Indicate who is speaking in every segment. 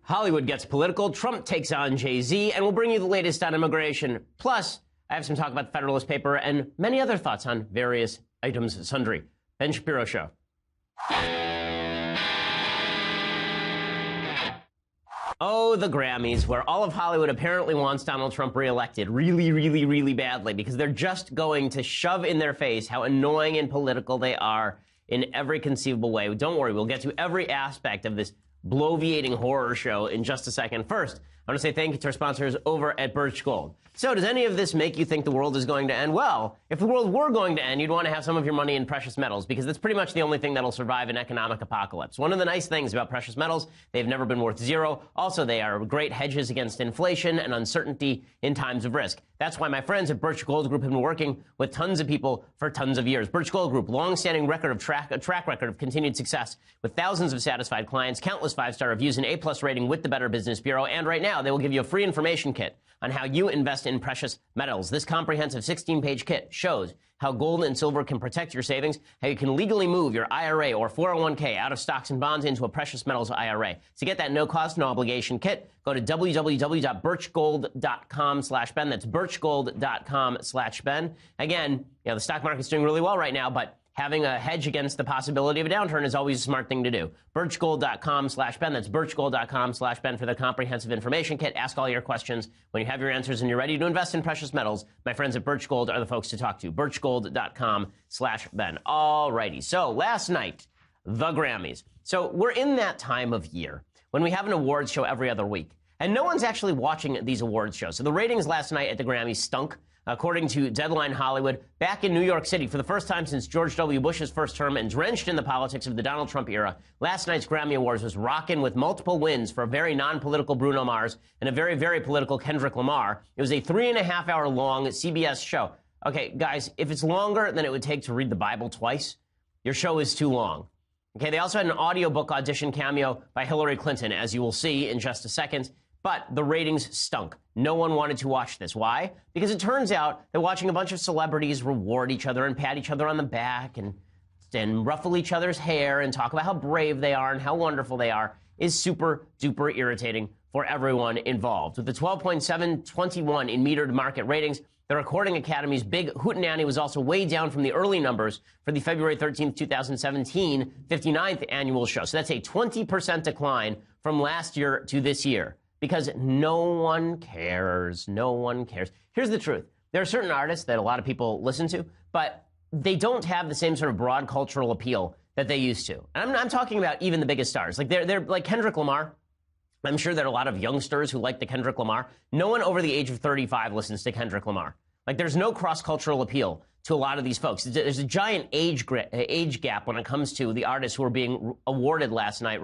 Speaker 1: Hollywood gets political, Trump takes on Jay-Z, and we'll bring you the latest on immigration. Plus, I have some talk about the Federalist paper and many other thoughts on various items sundry. Ben Shapiro Show. Oh, the Grammys, where all of Hollywood apparently wants Donald Trump reelected really, really, really badly because they're just going to shove in their face how annoying and political they are in every conceivable way. Don't worry, we'll get to every aspect of this bloviating horror show in just a second. First, I want to say thank you to our sponsors over at Birch Gold. So does any of this make you think the world is going to end? Well, if the world were going to end, you'd want to have some of your money in precious metals because that's pretty much the only thing that'll survive an economic apocalypse. One of the nice things about precious metals, they've never been worth zero. Also, they are great hedges against inflation and uncertainty in times of risk. That's why my friends at Birch Gold Group have been working with tons of people for tons of years. Birch Gold Group, long-standing track record of continued success with thousands of satisfied clients, countless five-star reviews, and A-plus rating with the Better Business Bureau. And right now, they will give you a free information kit on how you invest in precious metals. This comprehensive 16-page kit shows how gold and silver can protect your savings, how you can legally move your IRA or 401k out of stocks and bonds into a precious metals IRA. To get that no-cost, no-obligation kit, go to www.birchgold.com/Ben. That's birchgold.com/Ben. Again, the stock market's doing really well right now, but having a hedge against the possibility of a downturn is always a smart thing to do. Birchgold.com/Ben. That's birchgold.com/Ben for the comprehensive information kit. Ask all your questions. When you have your answers and you're ready to invest in precious metals, my friends at Birch Gold are the folks to talk to. Birchgold.com/Ben. All righty. So last night, the Grammys. So we're in that time of year when we have an awards show every other week. And no one's actually watching these awards shows. So the ratings last night at the Grammys stunk. According to Deadline Hollywood, back in New York City for the first time since George W. Bush's first term and drenched in the politics of the Donald Trump era, last night's Grammy Awards was rocking with multiple wins for a very non-political Bruno Mars and a very, very political Kendrick Lamar. It was a 3.5-hour long CBS show. Okay, guys, if it's longer than it would take to read the Bible twice, your show is too long. Okay, they also had an audiobook audition cameo by Hillary Clinton, as you will see in just a second. But the ratings stunk. No one wanted to watch this. Why? Because it turns out that watching a bunch of celebrities reward each other and pat each other on the back and ruffle each other's hair and talk about how brave they are and how wonderful they are is super duper irritating for everyone involved. With the 12.721 in metered market ratings, the Recording Academy's big hootenanny was also way down from the early numbers for the February 13th, 2017 59th annual show. So that's a 20% decline from last year to this year. Because no one cares. No one cares. Here's the truth. There are certain artists that a lot of people listen to, but they don't have the same sort of broad cultural appeal that they used to. And I'm talking about even the biggest stars. Like they're like Kendrick Lamar. I'm sure there are a lot of youngsters who like the Kendrick Lamar. No one over the age of 35 listens to Kendrick Lamar. Like there's no cross-cultural appeal to a lot of these folks. There's a giant age gap when it comes to the artists who are being rewarded last night.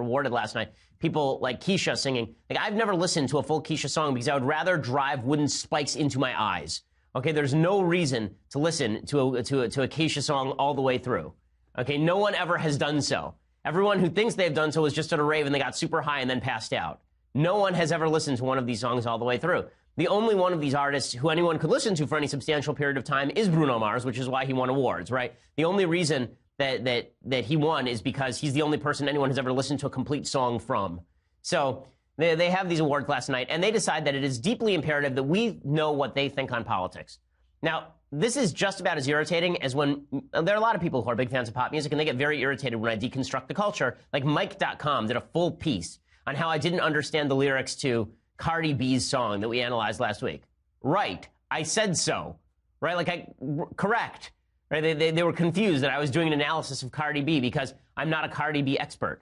Speaker 1: People like Keisha singing. Like I've never listened to a full Keisha song because I would rather drive wooden spikes into my eyes. Okay, there's no reason to listen to a Keisha song all the way through. Okay, no one ever has done so. Everyone who thinks they've done so was just at a rave and they got super high and then passed out. No one has ever listened to one of these songs all the way through. The only one of these artists who anyone could listen to for any substantial period of time is Bruno Mars, which is why he won awards, right? The only reason that he won is because he's the only person anyone has ever listened to a complete song from. So they have these awards last night, and they decide that it is deeply imperative that we know what they think on politics. Now, this is just about as irritating as when there are a lot of people who are big fans of pop music, and they get very irritated when I deconstruct the culture. Like Mike.com did a full piece on how I didn't understand the lyrics to Cardi B's song that we analyzed last week. Right. I said so. Right? Correct. Right? They were confused that I was doing an analysis of Cardi B because I'm not a Cardi B expert.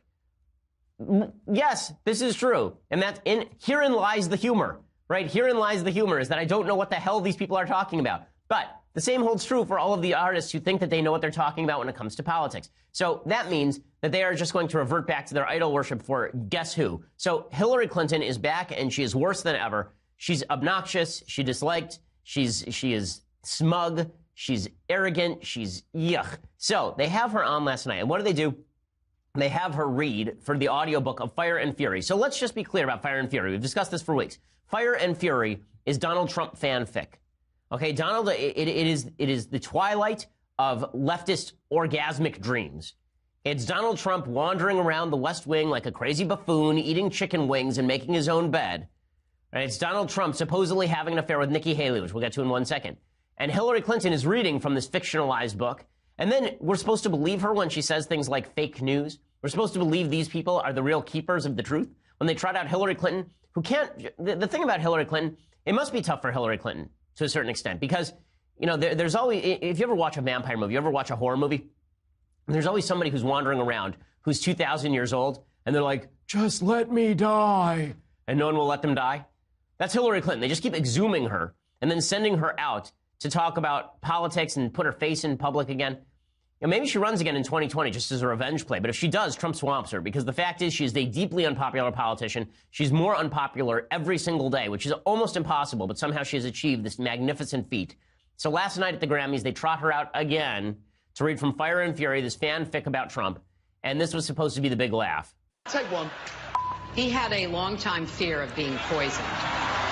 Speaker 1: Yes, this is true. And herein lies the humor. Right? Herein lies the humor is that I don't know what the hell these people are talking about. But the same holds true for all of the artists who think that they know what they're talking about when it comes to politics. So that means that they are just going to revert back to their idol worship for guess who. So Hillary Clinton is back and she is worse than ever. She's obnoxious. She disliked. She is smug. She's arrogant. She's yuck. So they have her on last night. And what do? They have her read for the audiobook of Fire and Fury. So let's just be clear about Fire and Fury. We've discussed this for weeks. Fire and Fury is Donald Trump fanfic. Okay, it is the twilight of leftist orgasmic dreams. It's Donald Trump wandering around the West Wing like a crazy buffoon, eating chicken wings and making his own bed. Right? It's Donald Trump supposedly having an affair with Nikki Haley, which we'll get to in 1 second. And Hillary Clinton is reading from this fictionalized book. And then we're supposed to believe her when she says things like fake news. We're supposed to believe these people are the real keepers of the truth when they trot out Hillary Clinton, who can't. The thing about Hillary Clinton, it must be tough for Hillary Clinton to a certain extent because, you know, there's always, if you ever watch a vampire movie, you ever watch a horror movie, there's always somebody who's wandering around who's 2,000 years old, and they're like, just let me die. And no one will let them die. That's Hillary Clinton. They just keep exhuming her and then sending her out to talk about politics and put her face in public again. You know, maybe she runs again in 2020 just as a revenge play. But if she does, Trump swamps her because the fact is she is a deeply unpopular politician. She's more unpopular every single day, which is almost impossible. But somehow she has achieved this magnificent feat. So last night at the Grammys, they trot her out again to read from Fire and Fury, this fanfic about Trump. And this was supposed to be the big laugh.
Speaker 2: Take one.
Speaker 3: He had a long-time fear of being poisoned.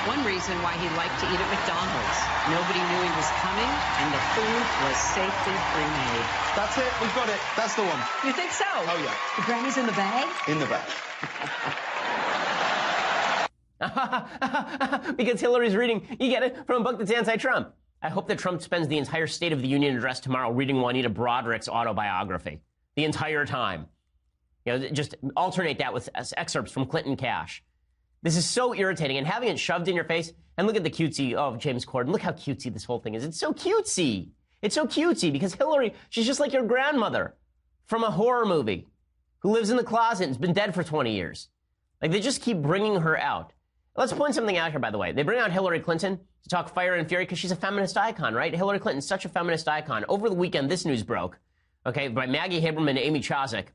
Speaker 3: One reason why he liked to eat at McDonald's. Nobody knew he was coming, and the food was safely pre-made.
Speaker 2: That's it. We've got it. That's the one.
Speaker 3: You think so?
Speaker 2: Oh, yeah.
Speaker 3: The Grammy's in the bag?
Speaker 2: In the bag.
Speaker 1: Because Hillary's reading, you get it, from a book that's anti-Trump. I hope that Trump spends the entire State of the Union address tomorrow reading Juanita Broderick's autobiography. The entire time. You know, just alternate that with excerpts from Clinton Cash. This is so irritating, and having it shoved in your face, and look at the cutesy of James Corden. Look how cutesy this whole thing is. It's so cutesy. It's so cutesy because Hillary, she's just like your grandmother from a horror movie who lives in the closet and has been dead for 20 years. Like, they just keep bringing her out. Let's point something out here, by the way. They bring out Hillary Clinton to talk Fire and Fury because she's a feminist icon, right? Hillary Clinton's such a feminist icon. Over the weekend, this news broke, okay, by Maggie Haberman and Amy Chozick.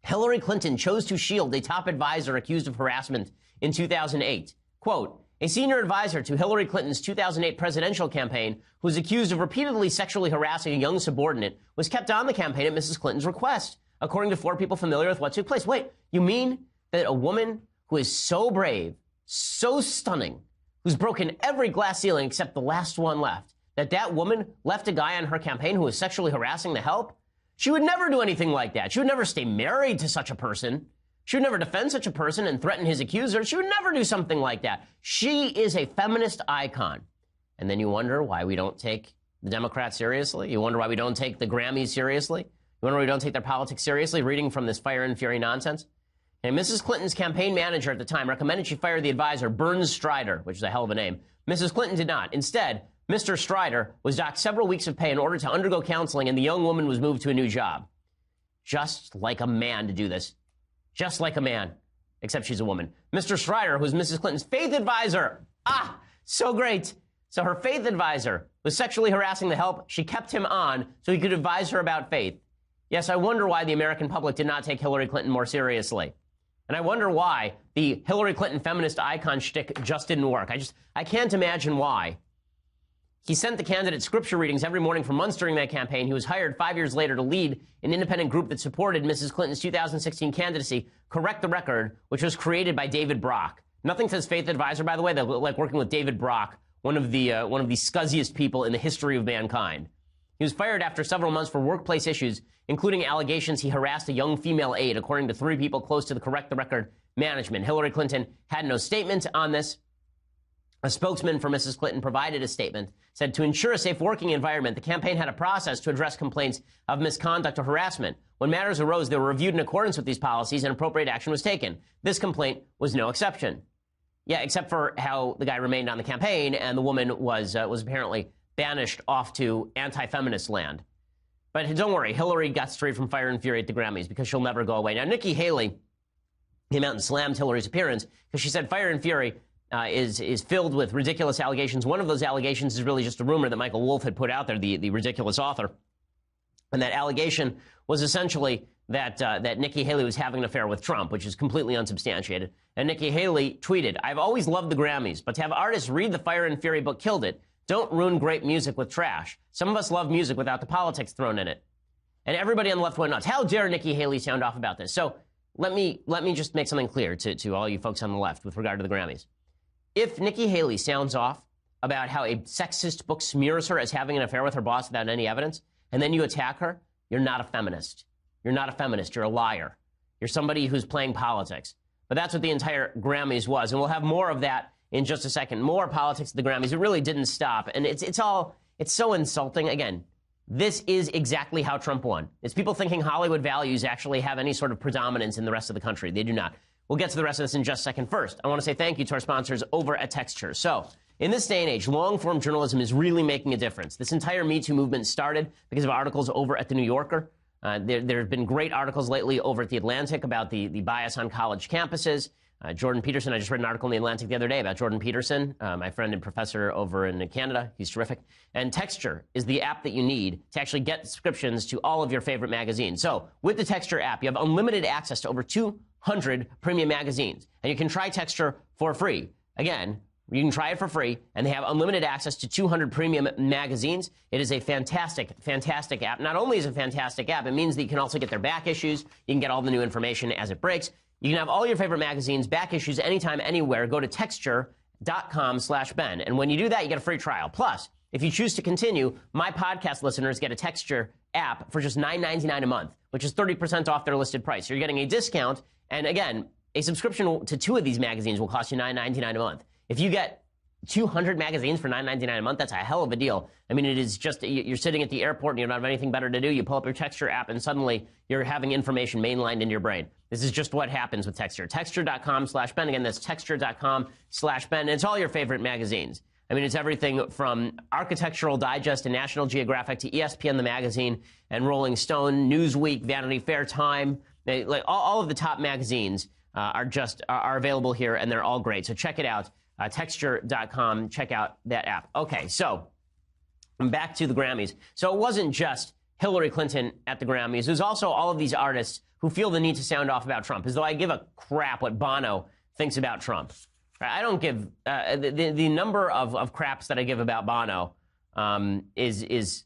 Speaker 1: Hillary Clinton chose to shield a top advisor accused of harassment in 2008. Quote, a senior advisor to Hillary Clinton's 2008 presidential campaign who was accused of repeatedly sexually harassing a young subordinate was kept on the campaign at Mrs. Clinton's request, according to 4 people familiar with what took place. Wait, you mean that a woman who is so brave, so stunning, who's broken every glass ceiling except the last one left, that woman left a guy on her campaign who was sexually harassing the help? She would never do anything like that. She would never stay married to such a person. She would never defend such a person and threaten his accuser. She would never do something like that. She is a feminist icon. And then you wonder why we don't take the Democrats seriously. You wonder why we don't take the Grammys seriously. You wonder why we don't take their politics seriously, reading from this Fire and Fury nonsense. And Mrs. Clinton's campaign manager at the time recommended she fire the advisor, Burns Strider, which is a hell of a name. Mrs. Clinton did not. Instead, Mr. Strider was docked several weeks of pay in order to undergo counseling, and the young woman was moved to a new job. Just like a man to do this. Just like a man. Except she's a woman. Mr. Strider, who's Mrs. Clinton's faith advisor. Ah, so great. So her faith advisor was sexually harassing the help. She kept him on so he could advise her about faith. Yes, I wonder why the American public did not take Hillary Clinton more seriously. And I wonder why the Hillary Clinton feminist icon shtick just didn't work. I can't imagine why. He sent the candidate scripture readings every morning for months during that campaign. He was hired 5 years later to lead an independent group that supported Mrs. Clinton's 2016 candidacy, Correct the Record, which was created by David Brock. Nothing says faith advisor, by the way. They look like working with David Brock, one of the scuzziest people in the history of mankind. He was fired after several months for workplace issues, including allegations he harassed a young female aide, according to 3 people close to the Correct the Record management. Hillary Clinton had no statement on this. A spokesman for Mrs. Clinton provided a statement, said to ensure a safe working environment, the campaign had a process to address complaints of misconduct or harassment. When matters arose, they were reviewed in accordance with these policies and appropriate action was taken. This complaint was no exception. Yeah, except for how the guy remained on the campaign and the woman was apparently banished off to anti-feminist land. But don't worry, Hillary got straight from Fire and Fury at the Grammys because she'll never go away. Now, Nikki Haley came out and slammed Hillary's appearance because she said Fire and Fury is filled with ridiculous allegations. One of those allegations is really just a rumor that Michael Wolff had put out there, the ridiculous author. And that allegation was essentially that Nikki Haley was having an affair with Trump, which is completely unsubstantiated. And Nikki Haley tweeted, I've always loved the Grammys, but to have artists read the Fire and Fury book killed it. Don't ruin great music with trash. Some of us love music without the politics thrown in it. And everybody on the left went nuts. How dare Nikki Haley sound off about this? So let me just make something clear to all you folks on the left with regard to the Grammys. If Nikki Haley sounds off about how a sexist book smears her as having an affair with her boss without any evidence, and then you attack her, you're not a feminist. You're not a feminist. You're a liar. You're somebody who's playing politics. But that's what the entire Grammys was. And we'll have more of that in just a second. More politics at the Grammys. It really didn't stop. And it's so insulting. Again, this is exactly how Trump won. It's people thinking Hollywood values actually have any sort of predominance in the rest of the country. They do not. We'll get to the rest of this in just a second. First, I want to say thank you to our sponsors over at Texture. So, in this day and age, long-form journalism is really making a difference. This entire Me Too movement started because of articles over at The New Yorker. There have been great articles lately over at The Atlantic about the bias on college campuses. Jordan Peterson, I just read an article in The Atlantic the other day about Jordan Peterson, my friend and professor over in Canada. He's terrific. And Texture is the app that you need to actually get subscriptions to all of your favorite magazines. So with the Texture app, you have unlimited access to over 200 premium magazines. And you can try Texture for free. Again, you can try it for free, and they have unlimited access to 200 premium magazines. It is a fantastic, fantastic app. Not only is it a fantastic app, it means that you can also get their back issues. You can get all the new information as it breaks. You can have all your favorite magazines, back issues, anytime, anywhere. Go to texture.com/Ben. And when you do that, you get a free trial. Plus, if you choose to continue, my podcast listeners get a Texture app for just $9.99 a month, which is 30% off their listed price. You're getting a discount. And again, a subscription to 2 of these magazines will cost you $9.99 a month. If you get 200 magazines for $9.99 a month, that's a hell of a deal. I mean, it is just, you're sitting at the airport and you don't have anything better to do. You pull up your Texture app and suddenly you're having information mainlined in your brain. This is just what happens with Texture. Texture.com/Ben. Again, that's texture.com/Ben. And it's all your favorite magazines. I mean, it's everything from Architectural Digest and National Geographic to ESPN the Magazine and Rolling Stone, Newsweek, Vanity Fair, Time. Like all of the top magazines are available here, and they're all great. So check it out. Texture.com. Check out that app. Okay, so I'm back to the Grammys. So it wasn't just Hillary Clinton at the Grammys. It was also all of these artists who feel the need to sound off about Trump, as though I give a crap what Bono thinks about Trump. I don't give the number of craps that I give about Bono is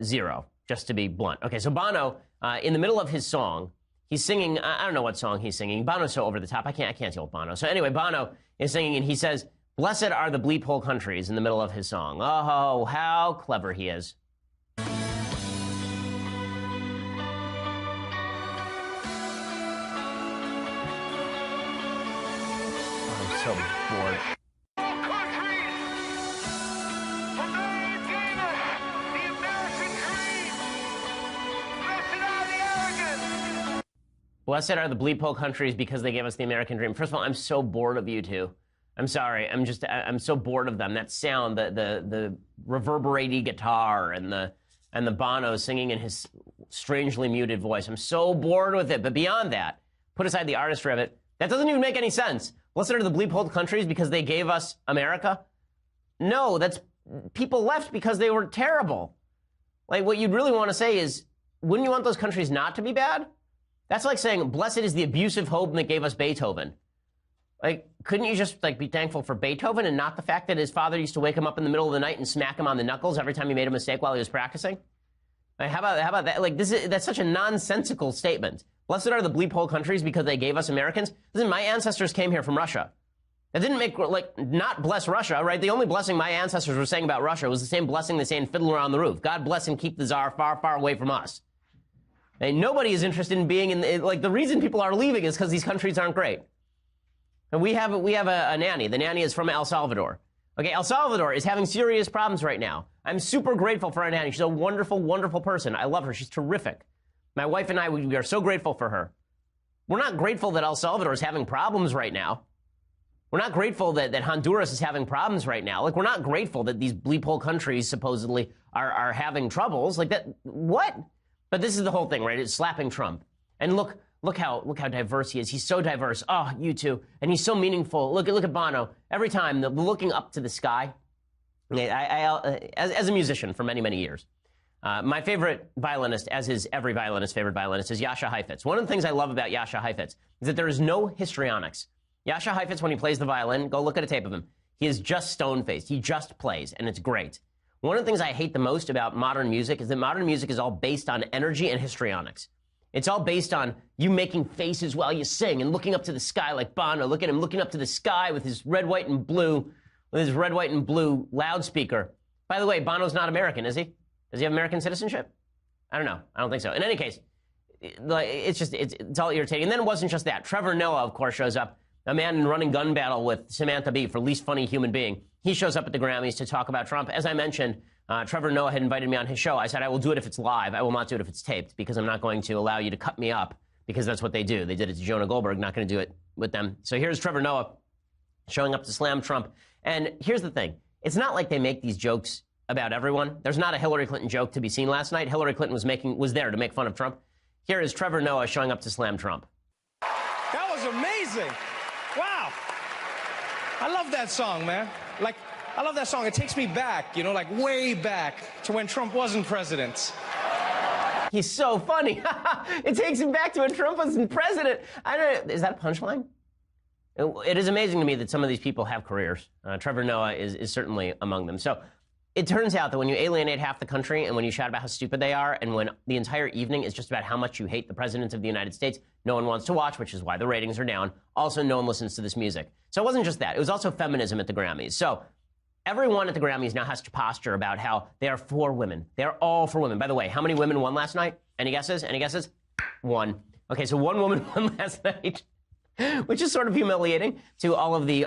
Speaker 1: zero, just to be blunt. Okay, so Bono, in the middle of his song, he's singing. I don't know what song he's singing. Bono's so over the top. I can't deal with Bono. So anyway, Bono is singing, and he says, "Blessed are the bleep hole countries," in the middle of his song. Oh, how clever he is. I'm so bored. Blessed are the bleep hole countries because they gave us the American dream. First of all, I'm so bored of you two. I'm sorry. I'm so bored of them. That sound, the reverberating guitar and the Bono singing in his strangely muted voice. I'm so bored with it. But beyond that, put aside the artistry of it, that doesn't even make any sense. Blessed are the bleep hole countries because they gave us America? No, that's people left because they were terrible. Like, what you'd really want to say is, wouldn't you want those countries not to be bad? That's like saying, blessed is the abusive home that gave us Beethoven. Like, couldn't you just, be thankful for Beethoven and not the fact that his father used to wake him up in the middle of the night and smack him on the knuckles every time he made a mistake while he was practicing? Like, how about that? Like, that's such a nonsensical statement. Blessed are the bleep hole countries because they gave us Americans. Listen, my ancestors came here from Russia. That didn't make, not bless Russia, right? The only blessing my ancestors were saying about Russia was the same blessing they say in Fiddler on the Roof. God bless and keep the Tsar far, far away from us. And nobody is interested in being in, the reason people are leaving is because these countries aren't great. And we have a nanny. The nanny is from El Salvador. Okay, El Salvador is having serious problems right now. I'm super grateful for our nanny. She's a wonderful, wonderful person. I love her. She's terrific. My wife and I, we are so grateful for her. We're not grateful that El Salvador is having problems right now. We're not grateful that Honduras is having problems right now. We're not grateful that these bleep hole countries supposedly are having troubles. What? But this is the whole thing, right? It's slapping Trump. And look how diverse he is. He's so diverse. Oh, you two. And he's so meaningful. Look at Bono. Every time, looking up to the sky. As a musician for many, many years, my favorite violinist, as is every violinist's favorite violinist, is Jascha Heifetz. One of the things I love about Jascha Heifetz is that there is no histrionics. Jascha Heifetz, when he plays the violin, go look at a tape of him. He is just stone-faced. He just plays, and it's great. One of the things I hate the most about modern music is that modern music is all based on energy and histrionics. It's all based on you making faces while you sing and looking up to the sky like Bono. Look at him looking up to the sky with his red, white, and blue loudspeaker. By the way, Bono's not American, is he? Does he have American citizenship? I don't know. I don't think so. In any case, it's all irritating. And then it wasn't just that. Trevor Noah, of course, shows up, a man in running gun battle with Samantha Bee for least funny human being. He shows up at the Grammys to talk about Trump. As I mentioned, Trevor Noah had invited me on his show. I said, I will do it if it's live. I will not do it if it's taped, because I'm not going to allow you to cut me up, because that's what they do. They did it to Jonah Goldberg, not going to do it with them. So here's Trevor Noah showing up to slam Trump. And here's the thing. It's not like they make these jokes about everyone. There's not a Hillary Clinton joke to be seen last night. Hillary Clinton was there to make fun of Trump. Here is Trevor Noah showing up to slam Trump.
Speaker 4: That was amazing. Wow. I love that song, man. I love that song. It takes me back, like way back to when Trump wasn't president.
Speaker 1: He's so funny. It takes him back to when Trump wasn't president. I don't know. Is that a punchline? It is amazing to me that some of these people have careers. Trevor Noah is certainly among them. So it turns out that when you alienate half the country and when you shout about how stupid they are and when the entire evening is just about how much you hate the president of the United States, no one wants to watch, which is why the ratings are down. Also, no one listens to this music. So it wasn't just that. It was also feminism at the Grammys. So everyone at the Grammys now has to posture about how they are for women. They are all for women. By the way, how many women won last night? Any guesses? Any guesses? One. Okay, so one woman won last night, which is sort of humiliating to all of the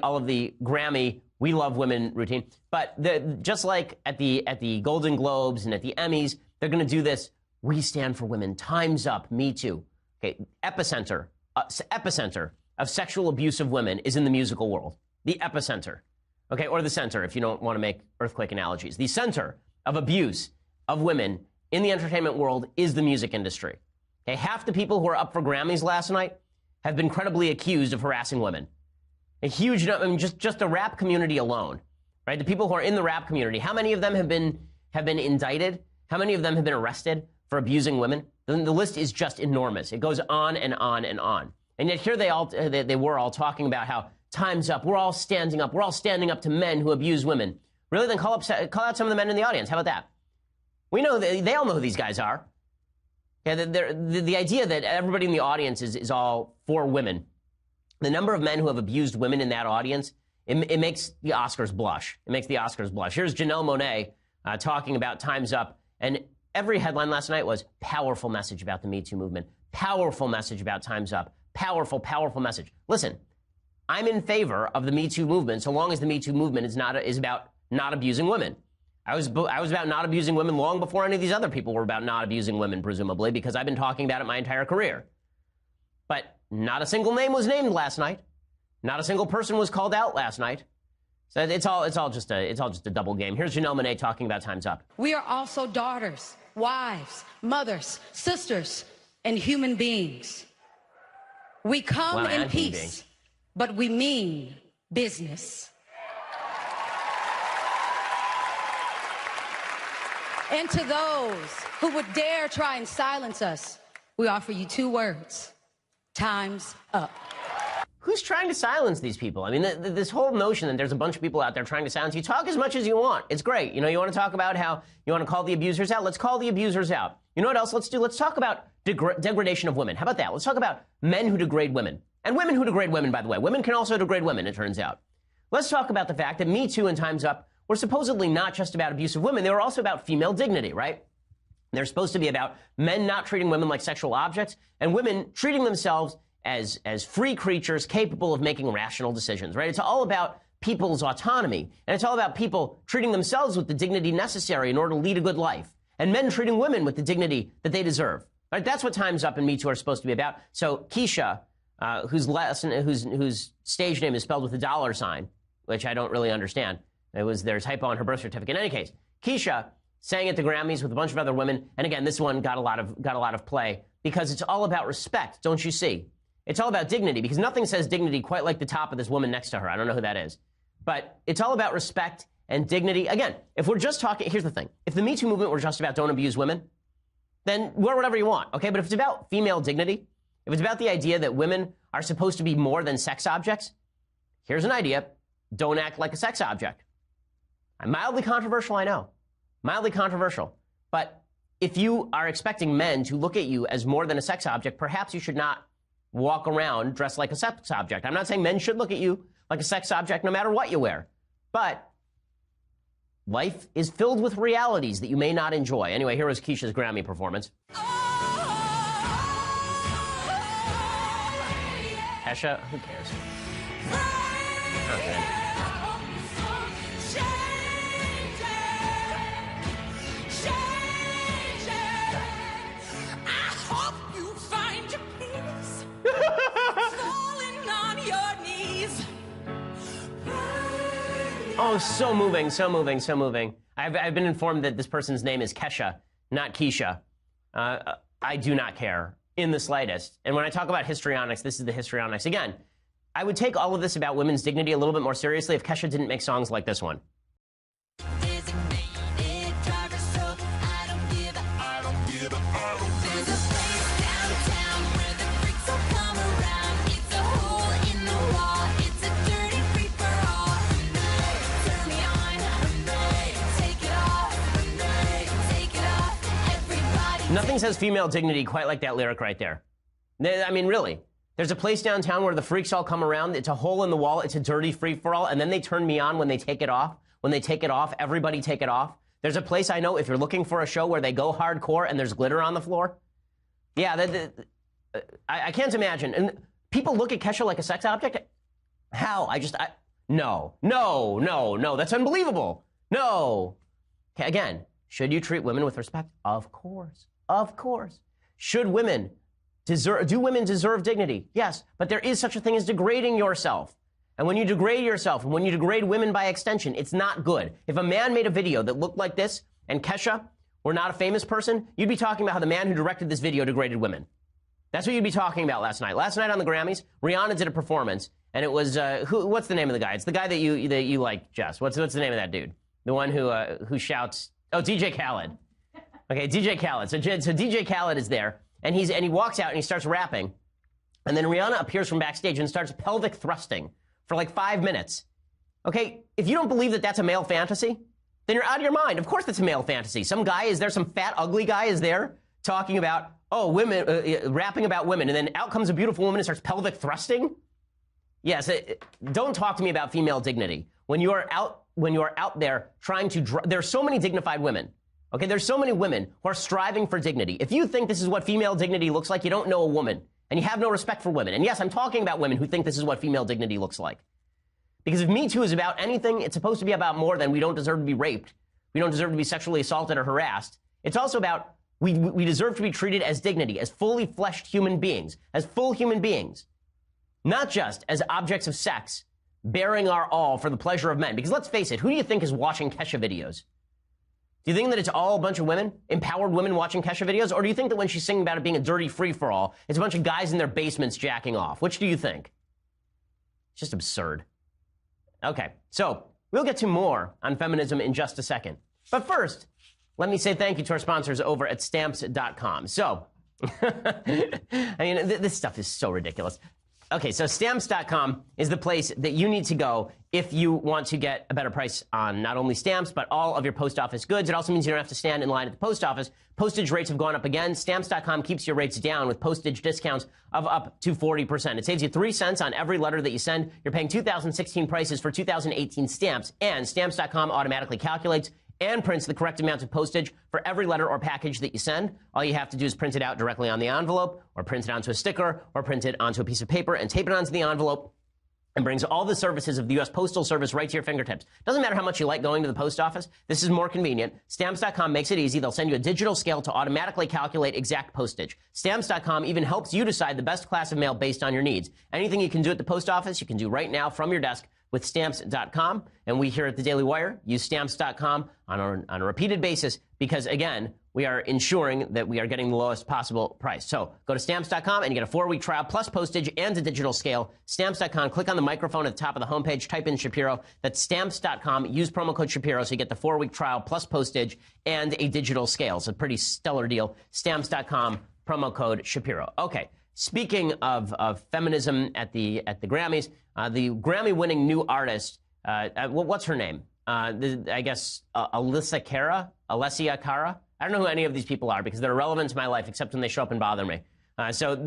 Speaker 1: Grammy "We Love Women" routine. But just like at the Golden Globes and at the Emmys, they're going to do this. We stand for women. Time's up. Me too. Okay, epicenter of sexual abuse of women is in the musical world. The epicenter. Okay, or the center, if you don't want to make earthquake analogies. The center of abuse of women in the entertainment world is the music industry. Okay, half the people who are up for Grammys last night have been credibly accused of harassing women. A huge number, I mean, just the rap community alone, right? The people who are in the rap community, how many of them have been indicted? How many of them have been arrested for abusing women? The list is just enormous. It goes on and on and on. And yet here they were all talking about how time's up. We're all standing up. We're all standing up to men who abuse women. Really? Then call out some of the men in the audience. How about that? We know they all know who these guys are. Yeah, the idea that everybody in the audience is all for women. The number of men who have abused women in that audience, it makes the Oscars blush. It makes the Oscars blush. Here's Janelle Monáe talking about time's up. And every headline last night was powerful message about the Me Too movement. Powerful message about time's up. Powerful, powerful message. Listen. I'm in favor of the Me Too movement so long as the Me Too movement is about not abusing women. I was about not abusing women long before any of these other people were about not abusing women, presumably, because I've been talking about it my entire career. But not a single name was named last night. Not a single person was called out last night. So it's all just a double game. Here's Janelle Monáe talking about time's up.
Speaker 5: We are also daughters, wives, mothers, sisters, and human beings. We come in peace. But we mean business. And to those who would dare try and silence us, we offer you two words. Time's up.
Speaker 1: Who's trying to silence these people? I mean, this whole notion that there's a bunch of people out there trying to silence you. Talk as much as you want. It's great. You want to talk about how you want to call the abusers out? Let's call the abusers out. You know what else let's do? Let's talk about degradation of women. How about that? Let's talk about men who degrade women. And women who degrade women, by the way. Women can also degrade women, it turns out. Let's talk about the fact that Me Too and Time's Up were supposedly not just about abuse of women. They were also about female dignity, right? They're supposed to be about men not treating women like sexual objects and women treating themselves as free creatures capable of making rational decisions, right? It's all about people's autonomy. And it's all about people treating themselves with the dignity necessary in order to lead a good life. And men treating women with the dignity that they deserve. Right? That's what Time's Up and Me Too are supposed to be about. So Keisha, whose stage name is spelled with a $, which I don't really understand. There's typo on her birth certificate. In any case, Keisha sang at the Grammys with a bunch of other women, and again, this one got a lot of play because it's all about respect, don't you see? It's all about dignity because nothing says dignity quite like the top of this woman next to her. I don't know who that is, but it's all about respect and dignity. Again, if we're just talking, here's the thing: if the Me Too movement were just about don't abuse women, then wear whatever you want, okay? But if it's about female dignity, if it's about the idea that women are supposed to be more than sex objects, here's an idea. Don't act like a sex object. Mildly controversial, I know. Mildly controversial. But if you are expecting men to look at you as more than a sex object, perhaps you should not walk around dressed like a sex object. I'm not saying men should look at you like a sex object no matter what you wear. But life is filled with realities that you may not enjoy. Anyway, here was Keisha's Grammy performance.
Speaker 6: Oh,
Speaker 1: Kesha? Who cares? Okay. Oh, so moving, so moving, so moving. I've been informed that this person's name is Kesha, not Keisha. I do not care in the slightest. And when I talk about histrionics, this is the histrionics. Again, I would take all of this about women's dignity a little bit more seriously if Kesha didn't make songs like this one. Nothing says female dignity quite like that lyric right there. I mean, really. There's a place downtown where the freaks all come around. It's a hole in the wall. It's a dirty free-for-all. And then they turn me on when they take it off. When they take it off, everybody take it off. There's a place I know if you're looking for a show where they go hardcore and there's glitter on the floor. Yeah, I can't imagine. And people look at Kesha like a sex object. How? No. That's unbelievable. No. Okay, again, should you treat women with respect? Of course. Of course. Do women deserve dignity? Yes, but there is such a thing as degrading yourself. And when you degrade yourself, and when you degrade women by extension, it's not good. If a man made a video that looked like this, and Kesha were not a famous person, you'd be talking about how the man who directed this video degraded women. That's what you'd be talking about last night. Last night on the Grammys, Rihanna did a performance, and it was, what's the name of the guy? It's the guy that you like, Jess. What's the name of that dude? The one who shouts, oh, DJ Khaled. Okay, DJ Khaled. So DJ Khaled is there, and he walks out and he starts rapping, and then Rihanna appears from backstage and starts pelvic thrusting for like 5 minutes. Okay, if you don't believe that that's a male fantasy, then you're out of your mind. Of course that's a male fantasy. Some fat, ugly guy is there talking about, women, rapping about women, and then out comes a beautiful woman and starts pelvic thrusting? Yes, don't talk to me about female dignity. When you are out there trying to, there's so many dignified women. Okay, there's so many women who are striving for dignity. If you think this is what female dignity looks like, you don't know a woman, and you have no respect for women. And yes, I'm talking about women who think this is what female dignity looks like. Because if Me Too is about anything, it's supposed to be about more than we don't deserve to be raped. We don't deserve to be sexually assaulted or harassed. It's also about we deserve to be treated as dignity, as fully fleshed human beings, as full human beings. Not just as objects of sex, bearing our all for the pleasure of men. Because let's face it, who do you think is watching Kesha videos? Do you think that it's all a bunch of women, empowered women watching Kesha videos? Or do you think that when she's singing about it being a dirty free-for-all, it's a bunch of guys in their basements jacking off? Which do you think? It's just absurd. Okay, so we'll get to more on feminism in just a second. But first, let me say thank you to our sponsors over at Stamps.com. So, I mean, this stuff is so ridiculous. Okay, so Stamps.com is the place that you need to go if you want to get a better price on not only stamps, but all of your post office goods. It also means you don't have to stand in line at the post office. Postage rates have gone up again. Stamps.com keeps your rates down with postage discounts of up to 40%. It saves you 3 cents on every letter that you send. You're paying 2016 prices for 2018 stamps, and Stamps.com automatically calculates and prints the correct amount of postage for every letter or package that you send. All you have to do is print it out directly on the envelope, or print it onto a sticker, or print it onto a piece of paper and tape it onto the envelope, and brings all the services of the U.S. Postal Service right to your fingertips. Doesn't matter how much you like going to the post office. This is more convenient. Stamps.com makes it easy. They'll send you a digital scale to automatically calculate exact postage. Stamps.com even helps you decide the best class of mail based on your needs. Anything you can do at the post office, you can do right now from your desk with Stamps.com. And we here at the Daily Wire use Stamps.com on a repeated basis because, again, we are ensuring that we are getting the lowest possible price. So go to Stamps.com and you get a 4-week trial plus postage and a digital scale. Stamps.com, click on the microphone at the top of the homepage, type in Shapiro. That's Stamps.com. Use promo code Shapiro so you get the 4-week trial plus postage and a digital scale. It's a pretty stellar deal. Stamps.com, promo code Shapiro. Okay. Speaking of feminism at the Grammys, the Grammy-winning new artist, what's her name? I guess Alessia Cara. I don't know who any of these people are because they're irrelevant to my life except when they show up and bother me. So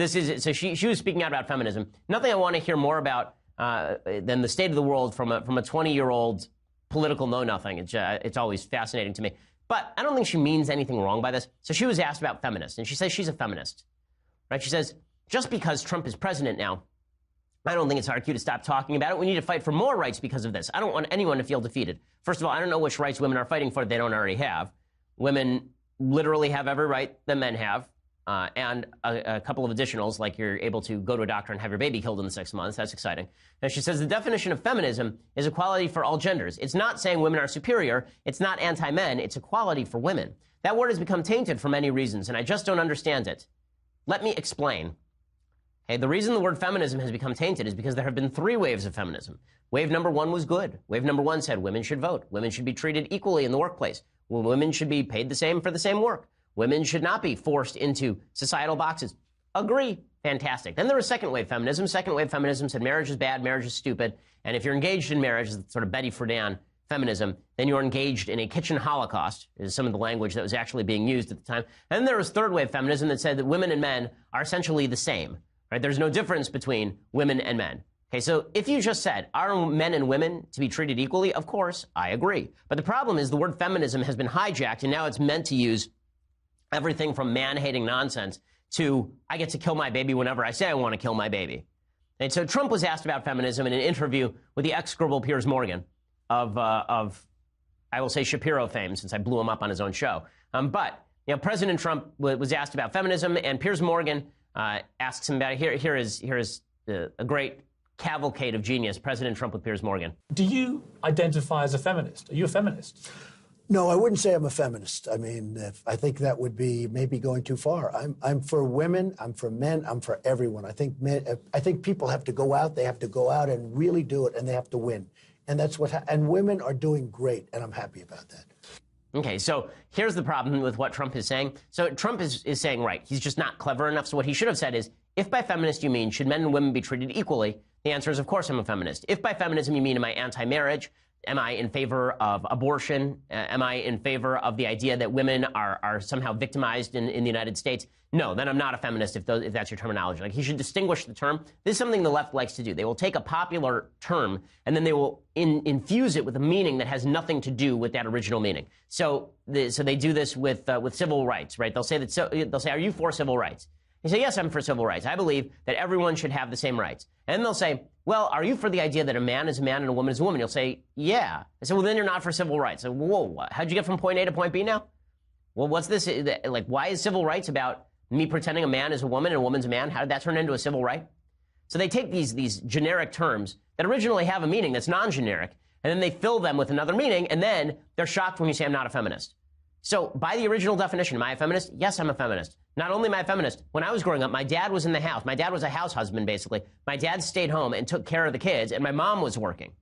Speaker 1: she was speaking out about feminism. Nothing I want to hear more about than the state of the world from a 20-year-old political know-nothing. It's always fascinating to me. But I don't think she means anything wrong by this. So she was asked about feminists, and she says she's a feminist. Right? She says, just because Trump is president now I don't think it's our cue to stop talking about it. We need to fight for more rights because of this. I don't want anyone to feel defeated. First of all, I don't know which rights women are fighting for that they don't already have. Women literally have every right that men have, and a couple of additionals, like you're able to go to a doctor and have your baby killed in the 6 months. That's exciting. And she says the definition of feminism is equality for all genders. It's not saying women are superior. It's not anti-men. It's equality for women. That word has become tainted for many reasons, and I just don't understand it. Let me explain. Okay, the reason the word feminism has become tainted is because there have been 3 waves of feminism. Wave number 1 was good. Wave number 1 said women should vote. Women should be treated equally in the workplace. Women should be paid the same for the same work. Women should not be forced into societal boxes. Agree. Fantastic. Then there was second wave feminism. Second wave feminism said marriage is bad, marriage is stupid, and if you're engaged in marriage, sort of Betty Friedan feminism, then you're engaged in a kitchen holocaust, is some of the language that was actually being used at the time. And then there was third wave feminism that said that women and men are essentially the same. Right? There's no difference between women and men. Okay, so if you just said, are men and women to be treated equally? Of course, I agree. But the problem is the word feminism has been hijacked, and now it's meant to use everything from man-hating nonsense to I get to kill my baby whenever I say I want to kill my baby. And so Trump was asked about feminism in an interview with the execrable Piers Morgan of I will say Shapiro fame, since I blew him up on his own show. But you know, President Trump was asked about feminism, and Piers Morgan asks him about it. Here is a great cavalcade of genius, President Trump with Piers Morgan.
Speaker 6: Do you identify as a feminist? Are you a feminist?
Speaker 7: No, I wouldn't say I'm a feminist. I mean, I think that would be maybe going too far. I'm for women. I'm for men. I'm for everyone. I think people have to go out. They have to go out and really do it, and they have to win. And that's and women are doing great, and I'm happy about that.
Speaker 1: Okay, so here's the problem with what Trump is saying. So Trump is saying, right, he's just not clever enough. So what he should have said is, if by feminist you mean, should men and women be treated equally? The answer is, of course, I'm a feminist. If by feminism you mean, am I anti-marriage? Am I in favor of abortion? Am I in favor of the idea that women are somehow victimized in the United States? No, then I'm not a feminist if that's your terminology. Like, he should distinguish the term. This is something the left likes to do. They will take a popular term and then they will infuse it with a meaning that has nothing to do with that original meaning. So they do this with civil rights, right? They'll say, are you for civil rights? You say, yes, I'm for civil rights. I believe that everyone should have the same rights. And they'll say, well, are you for the idea that a man is a man and a woman is a woman? You'll say, yeah. I say, well, then you're not for civil rights. So, whoa, how'd you get from point A to point B now? Well, what's this? Like, why is civil rights about me pretending a man is a woman and a woman's a man? How did that turn into a civil right? So they take these generic terms that originally have a meaning that's non-generic, and then they fill them with another meaning, and then they're shocked when you say I'm not a feminist. So by the original definition, am I a feminist? Yes, I'm a feminist. Not only am I a feminist, when I was growing up, my dad was in the house. My dad was a house husband, basically. My dad stayed home and took care of the kids, and my mom was working.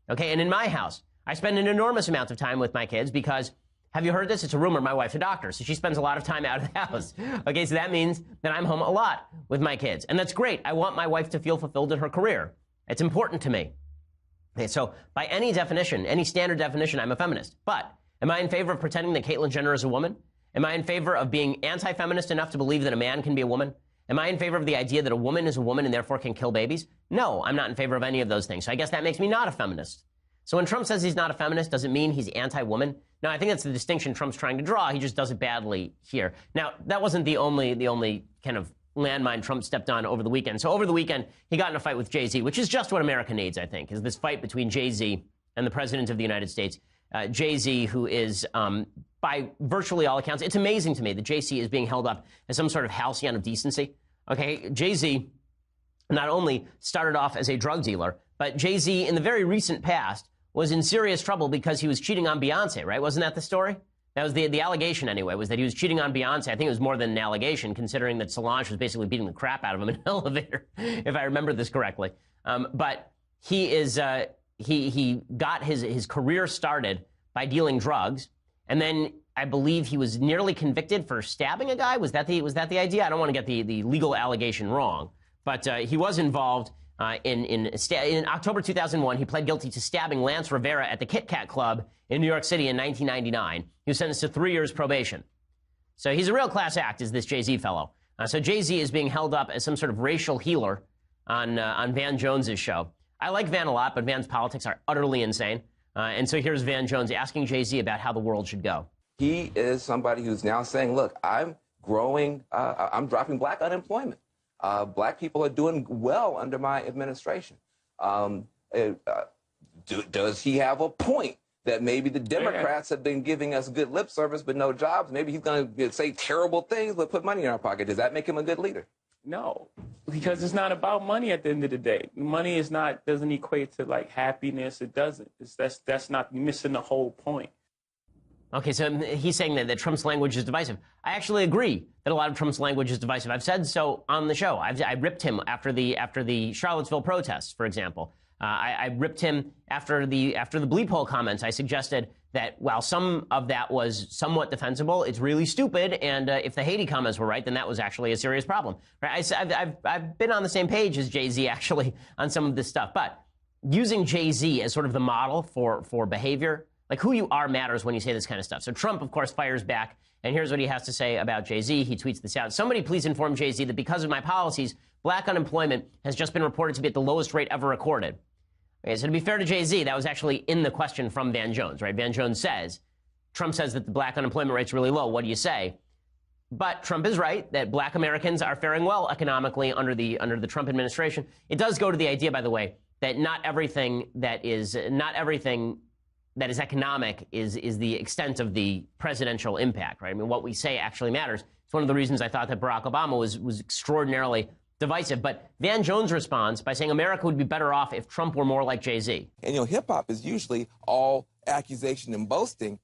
Speaker 1: Okay, and in my house, I spend an enormous amount of time with my kids because, have you heard this? It's a rumor. My wife's a doctor, so she spends a lot of time out of the house. Okay, so that means that I'm home a lot with my kids, and that's great. I want my wife to feel fulfilled in her career. It's important to me. Okay, so by any definition, any standard definition, I'm a feminist. But am I in favor of pretending that Caitlyn Jenner is a woman? Am I in favor of being anti-feminist enough to believe that a man can be a woman? Am I in favor of the idea that a woman is a woman and therefore can kill babies? No, I'm not in favor of any of those things. So I guess that makes me not a feminist. So when Trump says he's not a feminist, does it mean he's anti-woman? No, I think that's the distinction Trump's trying to draw. He just does it badly here. Now, that wasn't the only kind of landmine Trump stepped on over the weekend. So over the weekend, he got in a fight with Jay-Z, which is just what America needs, I think, is this fight between Jay-Z and the President of the United States. Jay-Z, who is, by virtually all accounts, it's amazing to me that Jay-Z is being held up as some sort of halcyon of decency. Okay, Jay-Z not only started off as a drug dealer, but Jay-Z in the very recent past was in serious trouble because he was cheating on Beyonce, right? Wasn't that the story? That was the allegation anyway, was that he was cheating on Beyonce. I think it was more than an allegation, considering that Solange was basically beating the crap out of him in an elevator, if I remember this correctly. But he is... He got his career started by dealing drugs, and then I believe he was nearly convicted for stabbing a guy. Was that the idea? I don't want to get the legal allegation wrong, but he was involved in October 2001. He pled guilty to stabbing Lance Rivera at the Kit Kat Club in New York City in 1999. He was sentenced to 3 years probation. So he's a real class act, is this Jay-Z fellow. So Jay-Z is being held up as some sort of racial healer on Van Jones's show. I like Van a lot, but Van's politics are utterly insane. And so here's Van Jones asking Jay-Z about how the world should go.
Speaker 8: He is somebody who's now saying, look, I'm dropping black unemployment. black people are doing well under my administration. Does he have a point that maybe the Democrats have been giving us good lip service but no jobs? Maybe he's going to say terrible things but put money in our pocket. Does that make him a good leader?
Speaker 9: No, because it's not about money at the end of the day. Money is not, doesn't equate to like happiness. It doesn't. That's not, you're missing the whole point.
Speaker 1: Okay, so he's saying that Trump's language is divisive. I actually agree that a lot of Trump's language is divisive. I've said so on the show. I ripped him after the Charlottesville protests, for example. I ripped him after the bleep hole comments. I suggested that while some of that was somewhat defensible, it's really stupid. And if the Haiti comments were right, then that was actually a serious problem. Right? I've been on the same page as Jay-Z actually on some of this stuff. But using Jay-Z as sort of the model for behavior, like who you are matters when you say this kind of stuff. So Trump, of course, fires back. And here's what he has to say about Jay-Z. He tweets this out. Somebody please inform Jay-Z that because of my policies, black unemployment has just been reported to be at the lowest rate ever recorded. Okay, so to be fair to Jay-Z, that was actually in the question from Van Jones, right? Van Jones says, Trump says that the black unemployment rate's really low. What do you say? But Trump is right that black Americans are faring well economically under the Trump administration. It does go to the idea, by the way, that not everything that is economic is the extent of the presidential impact, right? I mean, what we say actually matters. It's one of the reasons I thought that Barack Obama was extraordinarily divisive. But Van Jones responds by saying America would be better off if Trump were more like Jay-Z.
Speaker 8: And, hip-hop is usually all accusation and boasting.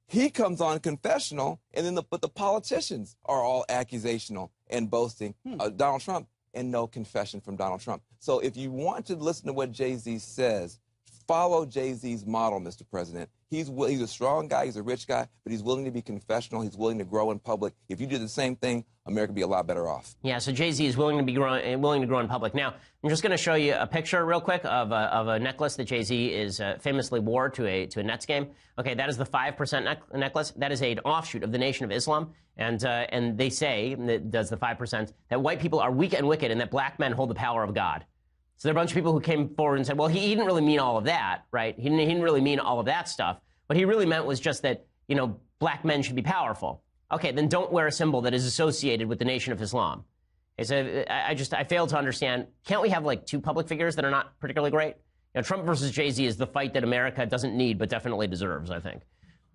Speaker 8: He comes on confessional, and then the politicians are all accusational and boasting. Donald Trump, and no confession from Donald Trump. So if you want to listen to what Jay-Z says, follow Jay-Z's model, Mr. President. He's a strong guy, he's a rich guy, but he's willing to be confessional, he's willing to grow in public. If you do the same thing, America would be a lot better off.
Speaker 1: Yeah, so Jay-Z is willing to grow in public. Now, I'm just going to show you a picture real quick of a necklace that Jay-Z is famously wore to a Nets game. Okay, that is the 5% necklace. That is an offshoot of the Nation of Islam. And they say, that does the 5%, that white people are weak and wicked and that black men hold the power of God. So there are a bunch of people who came forward and said, well, he didn't really mean all of that, right? He didn't really mean all of that stuff. What he really meant was just that, black men should be powerful. Okay, then don't wear a symbol that is associated with the Nation of Islam. Okay, so I fail to understand. Can't we have like two public figures that are not particularly great? Trump versus Jay-Z is the fight that America doesn't need but definitely deserves, I think.